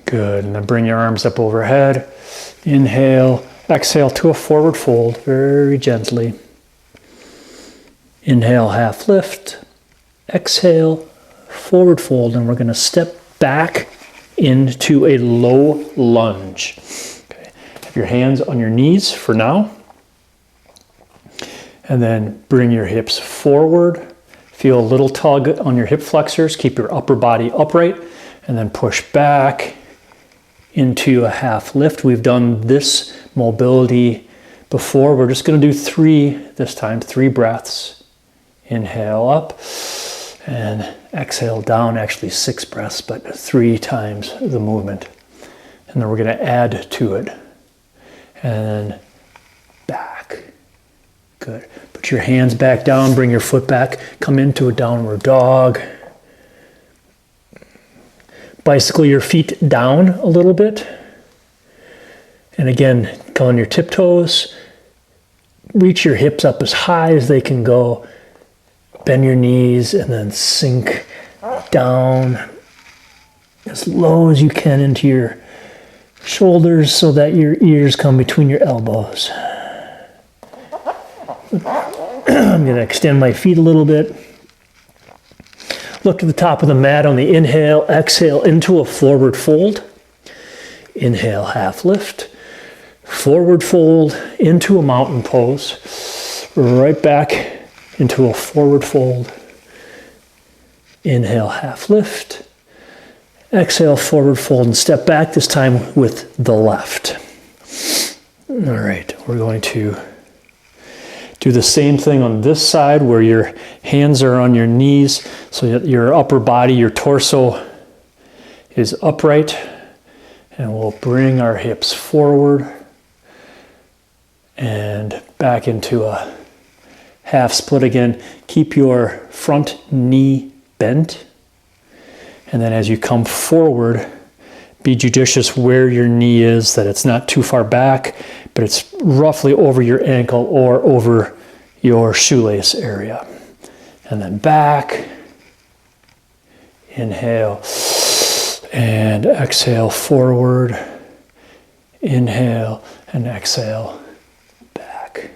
Good, and then bring your arms up overhead. Inhale, exhale to a forward fold, very gently. Inhale, half lift. Exhale, forward fold, and we're going to step back into a low lunge. Okay. Have your hands on your knees for now. And then bring your hips forward. Feel a little tug on your hip flexors. Keep your upper body upright. And then push back into a half lift. We've done this mobility before. We're just going to do 3 this time, 3 breaths. Inhale up and exhale down, actually 6 breaths, but 3 times the movement. And then we're going to add to it. And then back. Good. Put your hands back down, bring your foot back, come into a downward dog. Bicycle your feet down a little bit. And again, come on your tiptoes. Reach your hips up as high as they can go. Bend your knees and then sink down as low as you can into your shoulders so that your ears come between your elbows. I'm going to extend my feet a little bit. Look to the top of the mat on the inhale, exhale into a forward fold. Inhale, half lift. Forward fold into a mountain pose. Right back into a forward fold. Inhale, half lift. Exhale, forward fold, and step back, this time with the left. All right, we're going to do the same thing on this side where your hands are on your knees so that your upper body, your torso is upright. And we'll bring our hips forward and back into a half split again. Keep your front knee bent. And then as you come forward, be judicious where your knee is, that it's not too far back, but it's roughly over your ankle or over your shoelace area. And then back. Inhale. And exhale forward. Inhale and exhale back.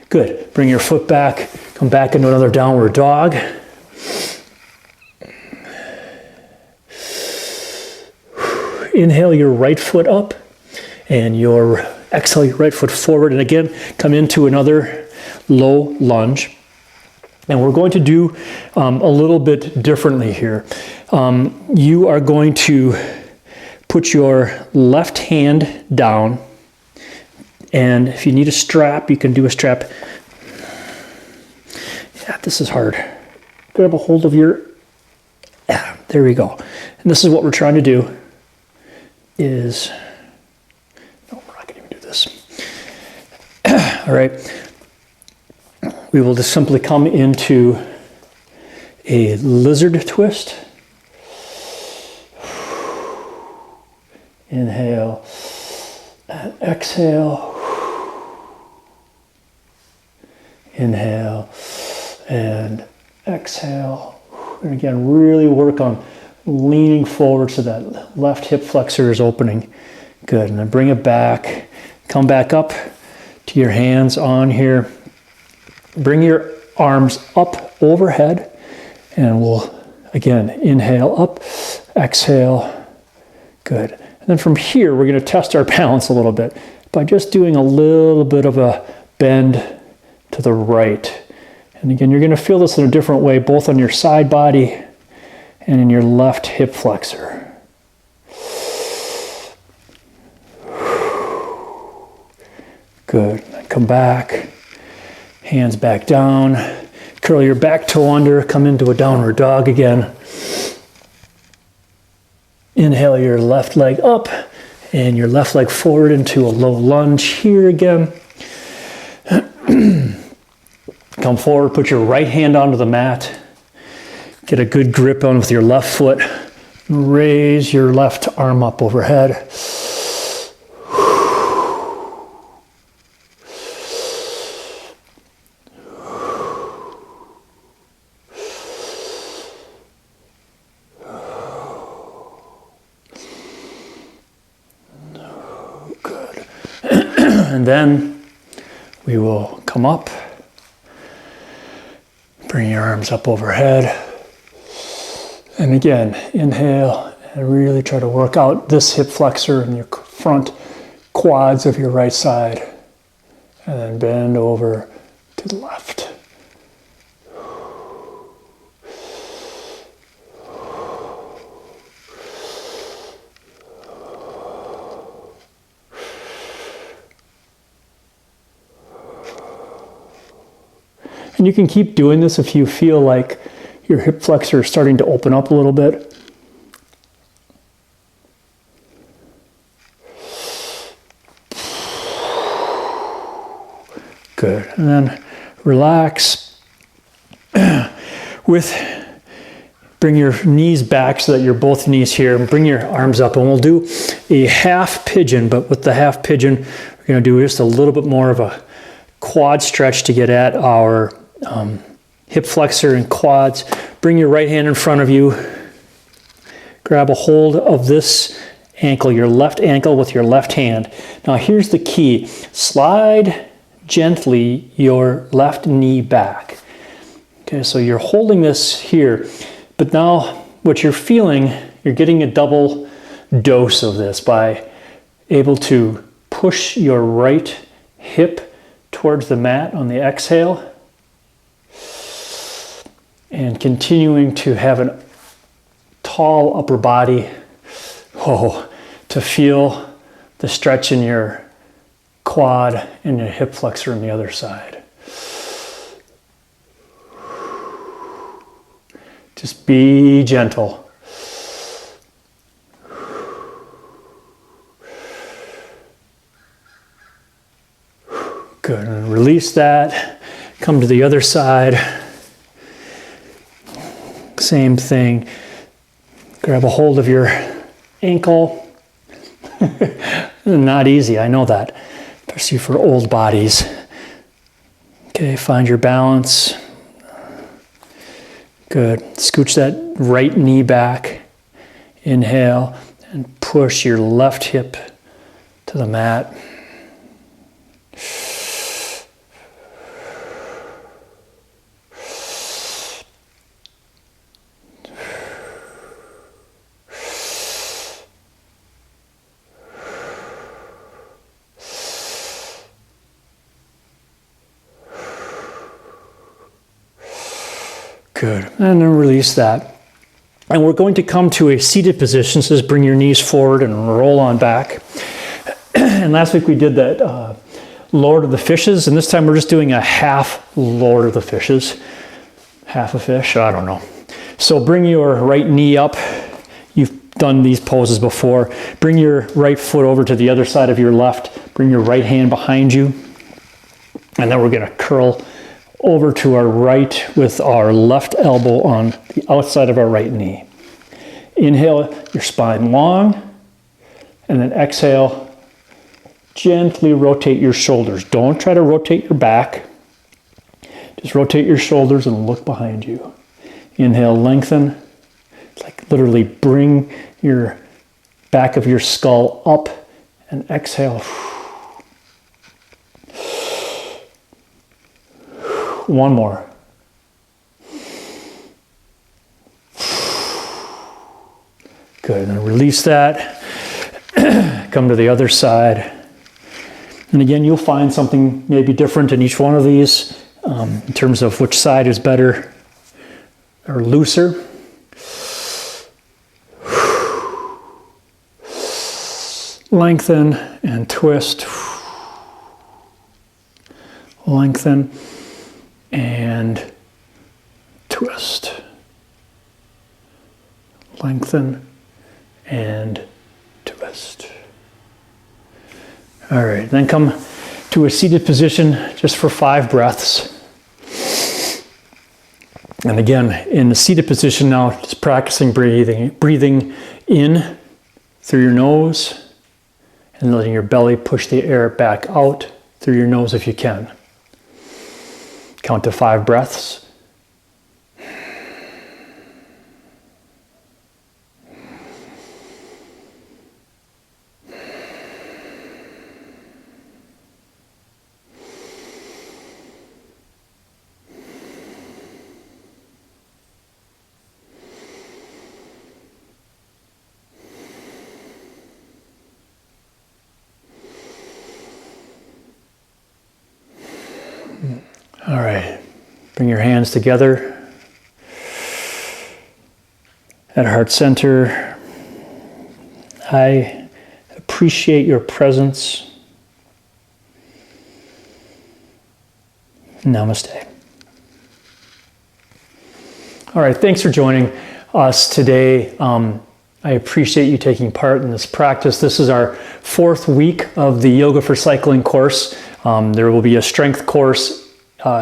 Good. Bring your foot back. Come back into another downward dog. Inhale your right foot up and exhale your right foot forward, and again come into another low lunge. And we're going to do a little bit differently here. You are going to put your left hand down, and if you need a strap, you can do a strap. Yeah, this is hard. Grab a hold of your, yeah, there we go. And this is what we're trying to do. No, we're not going to even do this. All right. We will just simply come into a lizard twist. Inhale and exhale. Inhale and exhale. And again, really work on leaning forward so that left hip flexor is opening. Good. And then bring it back. Come back up to your hands on here. Bring your arms up overhead. And we'll, again, inhale up, exhale. Good. And then from here, we're going to test our balance a little bit by just doing a little bit of a bend to the right. And again, you're going to feel this in a different way, both on your side body and in your left hip flexor. Good. Come back. Hands back down. Curl your back toe under. Come into a downward dog again. Inhale your left leg up and your left leg forward into a low lunge here again. Come forward. Put your right hand onto the mat. Get a good grip on with your left foot. Raise your left arm up overhead. And then we will come up, bring your arms up overhead. And again, inhale and really try to work out this hip flexor and your front quads of your right side. And then bend over to the left. And you can keep doing this if you feel like your hip flexor is starting to open up a little bit. Good. And then relax. Bring your knees back so that you're both knees here, and bring your arms up, and we'll do a half pigeon. But with the half pigeon, we're going to do just a little bit more of a quad stretch to get at our hip flexor and quads. Bring your right hand in front of you. Grab a hold of this ankle, your left ankle, with your left hand. Now here's the key. Slide gently your left knee back. Okay, so you're holding this here, but now what you're feeling, you're getting a double dose of this by able to push your right hip towards the mat on the exhale, and continuing to have a tall upper body, to feel the stretch in your quad and your hip flexor on the other side. Just be gentle. Good, and release that. Come to the other side. Same thing. Grab a hold of your ankle. Not easy, I know that, especially for old bodies. Okay, find your balance. Good. Scooch that right knee back. Inhale and push your left hip to the mat. Good. And then release that. And we're going to come to a seated position. So just bring your knees forward and roll on back. And last week we did that Lord of the Fishes, and this time we're just doing a half Lord of the Fishes. Half a fish, I don't know. So bring your right knee up. You've done these poses before. Bring your right foot over to the other side of your left. Bring your right hand behind you. And then we're going to curl over to our right with our left elbow on the outside of our right knee. Inhale, your spine long, and then exhale, gently rotate your shoulders. Don't try to rotate your back. Just rotate your shoulders and look behind you. Inhale, lengthen. It's like literally bring your back of your skull up, and exhale. One more. Good, and then release that. Come to the other side. And again, you'll find something maybe different in each one of these in terms of which side is better or looser. Lengthen and twist. Lengthen and twist. Lengthen and twist. All right, then come to a seated position just for 5 breaths. And again, in the seated position now, just practicing breathing in through your nose and letting your belly push the air back out through your nose if you can. Count to 5 breaths. All right, bring your hands together at heart center. I appreciate your presence. Namaste. All right, thanks for joining us today. I appreciate you taking part in this practice. This is our 4th week of the Yoga for Cycling course. There will be a strength course,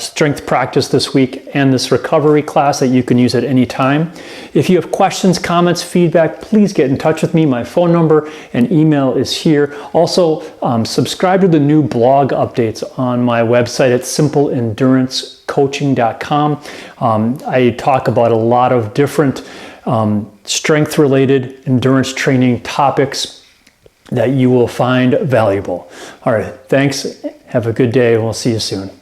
strength practice this week, and this recovery class that you can use at any time. If you have questions, comments, feedback, please get in touch with me. My phone number and email is here. Also, subscribe to the new blog updates on my website at simpleendurancecoaching.com. I talk about a lot of different strength-related endurance training topics that you will find valuable. All right, thanks. Have a good day. We'll see you soon.